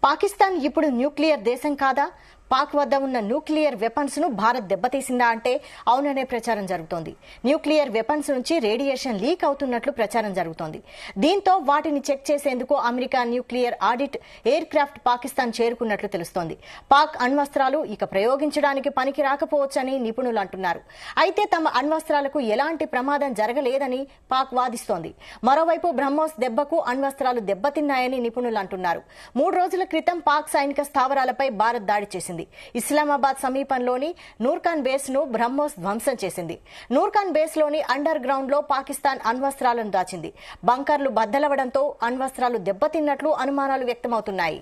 పాకిస్తాన్ ఇప్పుడు న్యూక్లియర్ దేశం కాదా? పాక్ వద్ద ఉన్న న్యూక్లియర్ వెపన్స్ ను భారత్ దెబ్బతీసిందా అంటే అవుననే ప్రచారం జరుగుతోంది. న్యూక్లియర్ వెపన్స్ నుంచి రేడియేషన్ లీక్ అవుతున్నట్లు ప్రచారం జరుగుతోంది. దీంతో వాటిని చెక్ చేసేందుకు America nuclear audit aircraft Pakistan చేరుకున్నట్లు తెలుస్తోంది. పాక్ అణ్వస్త్రాలు ఇక ప్రయోగించడానికి పనికి రాకపోవచ్చని నిపుణులు అంటున్నారు. అయితే తమ అణ్వస్త్రాలకు ఎలాంటి ప్రమాదం జరగలేదని పాక్ వాదిస్తోంది. మరోవైపు బ్రహ్మోస్ దెబ్బకు అణ్వస్త్రాలు దెబ్బతిన్నాయని నిపుణులు అంటున్నారు. 3 రోజుల క్రితం పాక్ సైనిక స్థావరాలపై భారత్ దాడి చేసింది. ఇస్లామాబాద్ సమీపంలోని నూర్ఖాన్ బేస్ ను బ్రహ్మోస్ ధ్వంసం చేసింది. నూర్ఖాన్ బేస్ లోని అండర్ గ్రౌండ్ లో పాకిస్తాన్ అణ్వస్త్రాలను దాచింది. బంకర్లు బద్దలవడంతో అణ్వస్త్రాలు దెబ్బతిన్నట్లు అనుమానాలు వ్యక్తమవుతున్నాయి.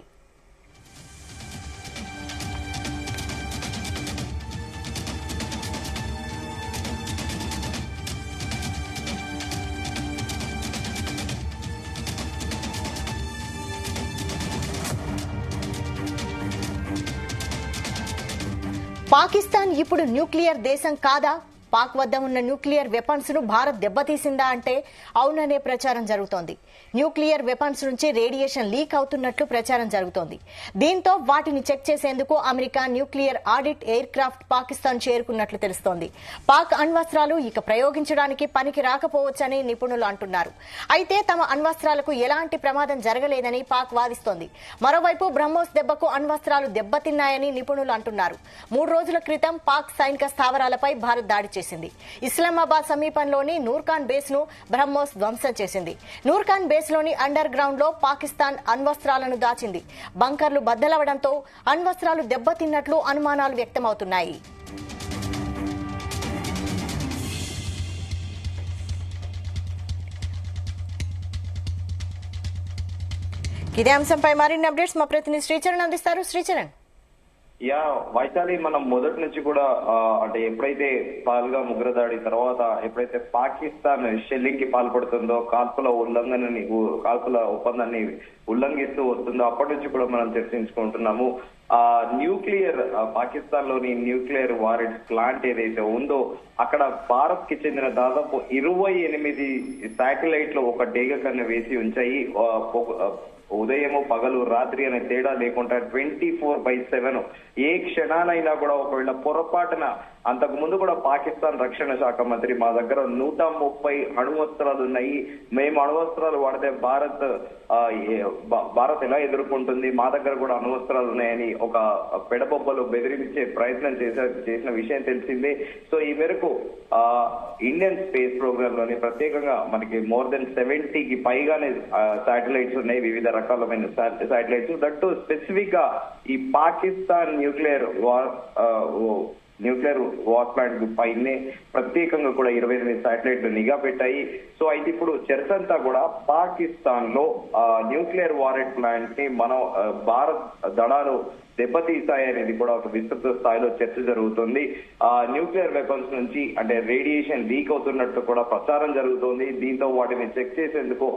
పాకిస్తాన్ ఇప్పుడు న్యూక్లియర్ దేశం కాదా? పాక్ వద్ద ఉన్న న్యూక్లియర్ వెపన్స్ ను భారత్ దెబ్బతీసిందా అంటే అవుననే ప్రచారం జరుగుతోంది. న్యూక్లియర్ వెపన్స్ నుంచి రేడియేషన్ లీక్ అవుతున్నట్లు ప్రచారం జరుగుతోంది. దీంతో వాటిని చెక్ చేసేందుకు America nuclear audit aircraft Pakistan చేరుకున్నట్లు తెలుస్తోంది. పాక్ అణ్వస్త్రాలు ఇక ప్రయోగించడానికి పనికి రాకపోవచ్చని నిపుణులు అంటున్నారు. అయితే తమ అణ్వస్త్రాలకు ఎలాంటి ప్రమాదం జరగలేదని పాక్ వాదిస్తోంది. మరోవైపు బ్రహ్మోస్ దెబ్బకు అణ్వస్త్రాలు దెబ్బతిన్నాయని నిపుణులు అంటున్నారు. 3 రోజుల క్రితం పాక్ సైనిక స్థావరాలపై భారత్ దాడి చేసింది. ఇస్లామాబాద్ సమీపంలోని నూర్ఖాన్ బేస్ ను బ్రహ్మోస్ ధ్వంసం చేసింది. నూర్ఖాన్ బేస్ లోని అండర్ గ్రౌండ్ లో పాకిస్తాన్ అణ్వస్త్రాలను దాచింది. బంకర్లు బద్దలవడంతో అణ్వస్త్రాలు దెబ్బతిన్నట్లు అనుమానాలు వ్యక్తమవుతున్నాయి. ఇదే అంశంపై మరిన్ని అప్డేట్స్ మా ప్రతినిధి శ్రీచరణ్ అందిస్తారు. శ్రీచరణ్. వైశాలి, మనం మొదటి నుంచి కూడా అంటే ఎప్పుడైతే పాల్గామ్ ఉగ్రదాడి తర్వాత ఎప్పుడైతే పాకిస్తాన్ షెల్లింగ్ కి పాల్పడుతుందో, కాల్పుల ఒప్పందాన్ని ఉల్లంఘిస్తూ వస్తుందో అప్పటి నుంచి కూడా మనం చర్చించుకుంటున్నాము. న్యూక్లియర్ పాకిస్తాన్ లోని న్యూక్లియర్ వారెంట్ ప్లాంట్ ఏదైతే ఉందో అక్కడ భారత్ కి చెందిన దాదాపు 28 శాటిలైట్లు ఒక డేగ కన్నా వేసి ఉంచాయి. ఉదయము పగలు రాత్రి అనే తేడా లేకుండా 24/7 ఏ క్షణానైనా కూడా ఒకవేళ పొరపాటున అంతకు ముందు కూడా పాకిస్తాన్ రక్షణ శాఖ మంత్రి మా దగ్గర 130 అణువస్త్రాలు ఉన్నాయి, మేము అణువస్త్రాలు వాడితే భారత్ ఎలా ఎదుర్కొంటుంది, మా దగ్గర కూడా అణువస్త్రాలు ఉన్నాయని ఒక పెడబొబ్బలు బెదిరించే ప్రయత్నం చేసిన విషయం తెలిసిందే. సో ఈ మేరకు ఇండియన్ స్పేస్ ప్రోగ్రామ్ లోని ప్రత్యేకంగా మనకి more than 70కి పైగానే శాటిలైట్స్ ఉన్నాయి, వివిధ రకాలమైన శాటిలైట్స్. దట్టు స్పెసిఫిక్ గా ఈ పాకిస్తాన్ న్యూక్లియర్ వార్ ప్లాంట్ పైనే ప్రత్యేకంగా కూడా 28 శాటిలైట్లు నిఘా పెట్టాయి. సో అయితే ఇప్పుడు చర్చ అంతా కూడా పాకిస్తాన్ లో న్యూక్లియర్ వారెంట్ ప్లాంట్ ని భారత్ దళాలు దెబ్బతీశాయనేది కూడా ఒక విస్తృత స్థాయిలో చర్చ జరుగుతుంది. న్యూక్లియర్ వెపన్స్ నుంచి అంటే రేడియేషన్ లీక్ అవుతున్నట్టు కూడా ప్రచారం జరుగుతోంది. దీంతో వాటిని చెక్ చేసేందుకు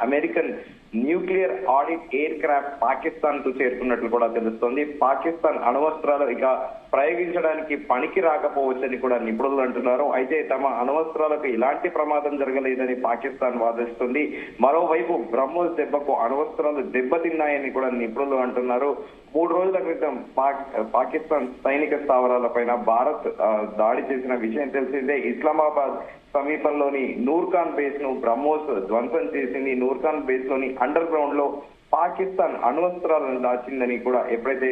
American nuclear audit aircraft Pakistan కు చేరుకున్నట్లు కూడా తెలుస్తోంది. పాకిస్తాన్ అణ్వస్త్రాలు ఇక ప్రయోగించడానికి పనికి రాకపోవచ్చని కూడా నిపుణులు అంటున్నారు. అయితే తమ అణ్వస్త్రాలకు ఎలాంటి ప్రమాదం జరగలేదని పాకిస్తాన్ వాదిస్తుంది. మరోవైపు బ్రహ్మోస్ దెబ్బకు అణ్వస్త్రాలు దెబ్బతిన్నాయని కూడా నిపుణులు అంటున్నారు. 3 రోజుల క్రితం పాకిస్తాన్ సైనిక స్థావరాలపైన భారత్ దాడి చేసిన విషయం తెలిసిందే. ఇస్లామాబాద్ సమీపంలోని నూర్ఖాన్ బేస్ ను బ్రహ్మోస్ ధ్వంసం చేసింది. నూర్ఖాన్ బేస్ లోని అండర్ గ్రౌండ్ లో పాకిస్తాన్ అణ్వస్త్రాలను దాచిందని కూడా ఎప్పుడైతే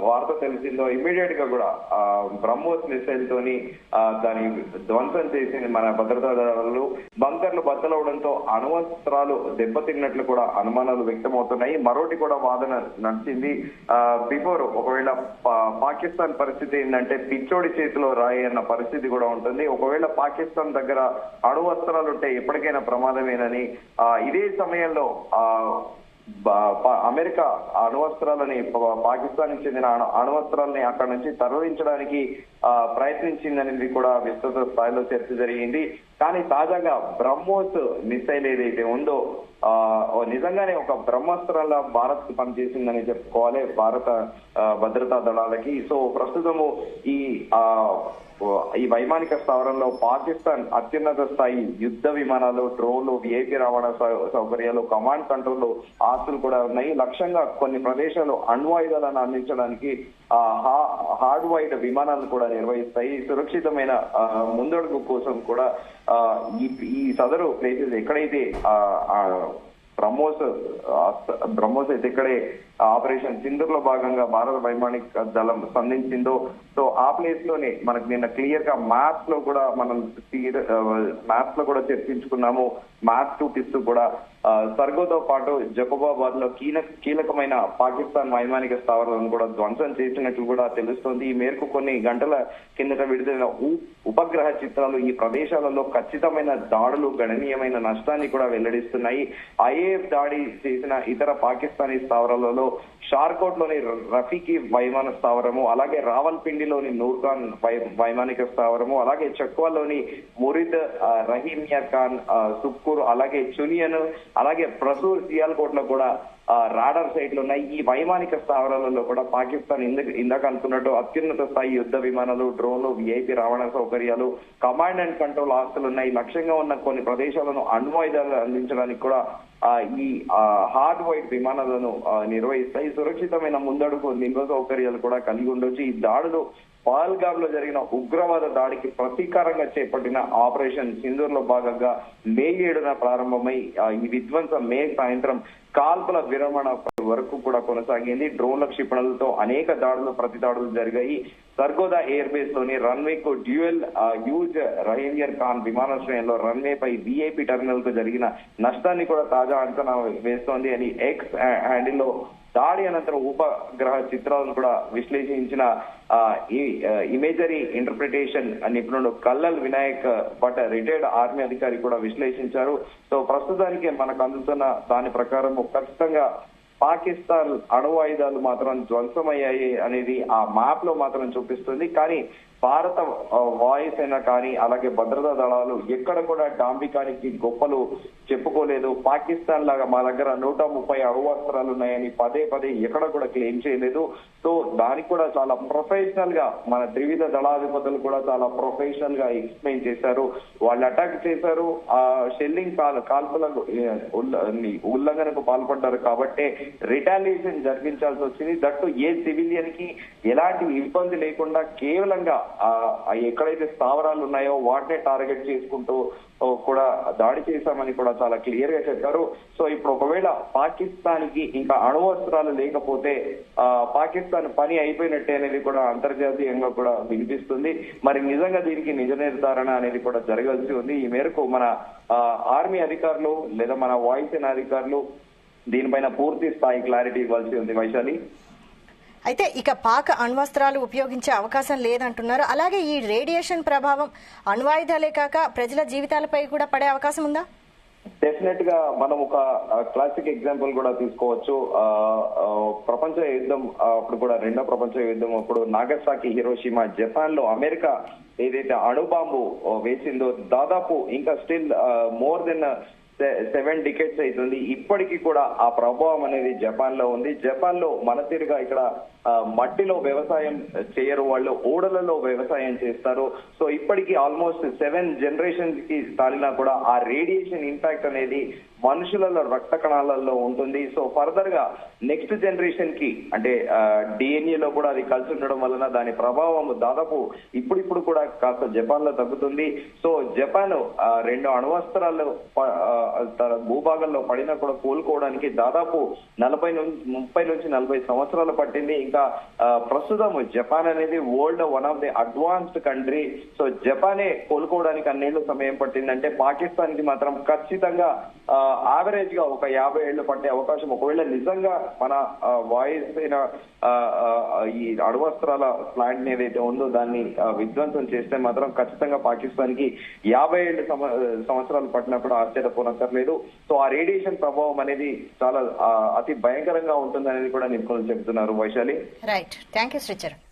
వార్త తెలిసిందో ఇమీడియట్ గా కూడా బ్రహ్మోస్ మిసైల్ తోని దాని ధ్వంసం చేసింది మన భద్రతా దళాలు. బంకర్లు బద్దలవడంతో అణ్వస్త్రాలు దెబ్బతిన్నట్లు కూడా అనుమానాలు వ్యక్తమవుతున్నాయి. మరోటి కూడా వాదన నడిచింది. బిఫోర్ ఒకవేళ పాకిస్తాన్ పరిస్థితి ఏంటంటే పిచ్చోడి చేతిలో రాయి అన్న పరిస్థితి కూడా ఉంటుంది. ఒకవేళ పాకిస్తాన్ దగ్గర అణ్వస్త్రాలు ఉంటే ఎప్పటికైనా ప్రమాదమేనని ఇదే సమయంలో అమెరికా అణ్వస్త్రాలని పాకిస్తాన్ కి చెందిన అణ్వస్త్రాలని అక్కడ నుంచి తరలించడానికి ప్రయత్నించిందనేది కూడా విస్తృత స్థాయిలో చర్చ జరిగింది. కానీ తాజాగా బ్రహ్మోస్ మిసైల్ ఏదైతే ఉందో నిజంగానే ఒక బ్రహ్మాస్త్రాల భారత్ కు పనిచేసిందని చెప్పుకోవాలి భారత భద్రతా దళాలకి. సో ప్రస్తుతము ఈ వైమానిక స్థావరంలో పాకిస్తాన్ అత్యున్నత స్థాయి యుద్ధ విమానాలు, డ్రోన్లు, విఐపి రవాణా సౌకర్యాలు, కమాండ్ కంట్రోల్, ఆ ఆస్తులు కూడా ఉన్నాయి. లక్ష్యంగా కొన్ని ప్రదేశాలు అణ్వాయుధాలను అందించడానికి హార్డ్ వైడ్ విమానాలు కూడా నిర్వహిస్తాయి. సురక్షితమైన ముందడుగు కోసం కూడా ఈ సదరు ప్లేసెస్ ఎక్కడైతే బ్రహ్మోస్ అయితే ఇక్కడే ఆపరేషన్ సింధూర్ లో భాగంగా భారత వైమానిక దళం సంధించిందో, సో ఆ ప్లేస్ లోనే మనకు నిన్న క్లియర్ గా మ్యాప్స్ లో కూడా చర్చించుకున్నాము. మ్యాప్ చూపిస్తూ కూడా సర్గోతో పాటు జకోబాబాద్ లో కీలకమైన పాకిస్తాన్ వైమానిక స్థావరాలను కూడా ధ్వంసం చేసినట్లు కూడా తెలుస్తోంది. ఈ మేరకు కొన్ని గంటల కిందట విడుదలైన ఉపగ్రహ చిత్రాలు ఈ ప్రదేశాలలో ఖచ్చితమైన దాడులు, గణనీయమైన నష్టాన్ని కూడా వెల్లడిస్తున్నాయి. ఐఏఎఫ్ దాడి చేసిన ఇతర పాకిస్తానీ స్థావరాలలో షార్కోట్ లోని రఫీకి వైమాన స్థావరము, అలాగే రావల్పిండిలోని నూర్ఖాన్ వైమానిక స్థావరము, అలాగే చక్వాలోని మురిద్, రహీమియా ఖాన్, సుక్కూర్, అలాగే చునియన్, అలాగే ప్రసూర్, సియాల్కోట్ లో కూడా రాడార్ సైట్లు ఉన్నాయి. ఈ వైమానిక స్థావరాలలో కూడా పాకిస్తాన్ ఇందాక అనుకున్నట్టు అత్యున్నత స్థాయి యుద్ధ విమానాలు, డ్రోన్లు, విఐపి రవాణా సౌకర్యాలు, కమాండ్ అండ్ కంట్రోల్ ఆస్తులు ఉన్నాయి. లక్ష్యంగా ఉన్న కొన్ని ప్రదేశాలను అణ్వాయుధాలు అందించడానికి కూడా ఈ హార్డ్ వైడ్ విమానాలను నిర్వహిస్తాయి. సురక్షితమైన ముందడుగు నిల్వ సౌకర్యాలు కూడా కలిగి ఉండొచ్చు. ఈ దాడులు పహల్గామ్ లో జరిగిన ఉగ్రవాద దాడికి ప్రతీకారంగా చేపట్టిన ఆపరేషన్ సింధూర్ లో భాగంగా మే 7న ప్రారంభమై ఈ విధ్వంసం మే సాయంత్రం కాల్పుల విరమణ వరకు కూడా కొనసాగింది. డ్రోన్ల క్షిపణులతో అనేక దాడులు, ప్రతి దాడులు జరిగాయి. సర్గోదా ఎయిర్ బేస్ లోని రన్వే కు డ్యూయల్ యూజ్ రహీమియర్ ఖాన్ విమానాశ్రయంలో రన్వే పై విఐపి టెర్మినల్ కు జరిగిన నష్టాన్ని కూడా తాజా అంచనా వేస్తోంది అని ఎక్స్ హ్యాండిల్ లో దాడి అనంతరం ఉపగ్రహ చిత్రాలను కూడా విశ్లేషించిన ఇమేజరీ ఇంటర్ప్రిటేషన్ నిపుణుడు కల్లల్ వినాయక్ భట్, రిటైర్డ్ ఆర్మీ అధికారి కూడా విశ్లేషించారు. సో ప్రస్తుతానికి మనకు అందుతున్న దాని ప్రకారం ఖచ్చితంగా పాకిస్తాన్ అణువాయుధాలు మాత్రం ధ్వంసమయ్యాయి అనేది ఆ మ్యాప్ లో మాత్రం చూపిస్తుంది. కానీ భారత వాయుసేన కానీ అలాగే భద్రతా దళాలు ఎక్కడ కూడా డాంబికానికి గొప్పలు చెప్పుకోలేదు. పాకిస్తాన్ లాగా మా దగ్గర 130 అణువస్త్రాలు ఉన్నాయని పదే ఎక్కడ కూడా క్లెయిమ్ చేయలేదు. సో దానికి కూడా చాలా ప్రొఫెషనల్ గా మన త్రివిధ దళాధిపతులు కూడా చాలా ప్రొఫెషనల్ గా ఎక్స్ప్లెయిన్ చేశారు. వాళ్ళు అటాక్ చేశారు, షెల్లింగ్ కాల్పులకు ఉల్లంఘనకు పాల్పడ్డారు కాబట్టి రిటాలియేషన్ జరిపించాల్సి వచ్చింది. దట్టు ఏ సివిలియన్ కి ఎలాంటి ఇబ్బంది లేకుండా కేవలంగా ఎక్కడైతే స్థావరాలు ఉన్నాయో వాటినే టార్గెట్ చేసుకుంటూ కూడా దాడి చేశామని కూడా చాలా క్లియర్ గా చెప్పారు. సో ఇప్పుడు ఒకవేళ పాకిస్తాన్ కి ఇంకా అణువస్త్రాలు లేకపోతే పాకిస్తాన్ పని అయిపోయినట్టే అనేది కూడా అంతర్జాతీయంగా కూడా వినిపిస్తుంది. మరి నిజంగా దీనికి నిజ నిర్ధారణ అనేది కూడా జరగాల్సి ఉంది. ఈ మేరకు మన ఆర్మీ అధికారులు లేదా మన వాయుసేన అధికారులు దీనిపైన పూర్తి స్థాయి క్లారిటీ ఇవ్వాల్సి ఉంది. వైశాలి, అయితే ఇక పాక్ అణ్వస్త్రాలు ఉపయోగించే అవకాశం లేదంటున్నారు. అలాగే ఈ రేడియేషన్ ప్రభావం అణ్వాయుధాలే కాక ప్రజల జీవితాలపై కూడా పడే అవకాశం ఉందా? డెఫినెట్ గా మనం ఒక క్లాసిక్ ఎగ్జాంపుల్ కూడా తీసుకోవచ్చు. ప్రపంచ యుద్ధం అప్పుడు కూడా, రెండో ప్రపంచ యుద్ధం అప్పుడు నాగసాకి, హిరోషిమా, జపాన్ లో అమెరికా ఏదైతే అణుబాంబు వేసిందో దాదాపు ఇంకా స్టిల్ మోర్ దెన్ 7 డికేట్స్ అవుతుంది. ఇప్పటికీ కూడా ఆ ప్రభావం అనేది జపాన్ లో ఉంది. జపాన్ లో మన తీరుగా ఇక్కడ మట్టిలో వ్యవసాయం చేయరు, వాళ్ళు ఓడలలో వ్యవసాయం చేస్తారు. సో ఇప్పటికీ ఆల్మోస్ట్ 7 జనరేషన్స్ కి తాలినా కూడా ఆ రేడియేషన్ ఇంపాక్ట్ అనేది మనుషులలో రక్త కణాలలో ఉంటుంది. సో ఫర్దర్ గా నెక్స్ట్ జనరేషన్ కి అంటే డిఎన్ఏ లో కూడా అది కలిసి ఉండడం వలన దాని ప్రభావం దాదాపు ఇప్పుడు కూడా కాస్త జపాన్ లో తగ్గుతుంది. సో జపాన్ 2 అణ్వస్త్రాలు భూభాగంలో పడినా కూడా కోలుకోవడానికి దాదాపు 30 నుంచి 40 సంవత్సరాలు పట్టింది. ఇంకా ప్రస్తుతం జపాన్ అనేది world one of the advanced country. So జపానే కోలుకోవడానికి అన్నేళ్లు సమయం పట్టిందంటే పాకిస్తాన్ కి మాత్రం ఖచ్చితంగా యావరేజ్ గా ఒక 50 ఏళ్లు పట్టే అవకాశం, ఒకవేళ నిజంగా మన వాయుసేన ఈ అణ్వస్త్రాల ప్లాంట్ ఏదైతే ఉందో దాన్ని విధ్వంసం చేస్తే మాత్రం ఖచ్చితంగా పాకిస్తాన్ కి 50 సంవత్సరాలు పట్టినా కూడా ఆశ్చర్యపోనక్కర్లేదు. సో ఆ రేడియేషన్ ప్రభావం అనేది చాలా అతి భయంకరంగా ఉంటుంది అనేది కూడా నిపుణులు చెబుతున్నారు. Vaishali, right, thank you Sricharan.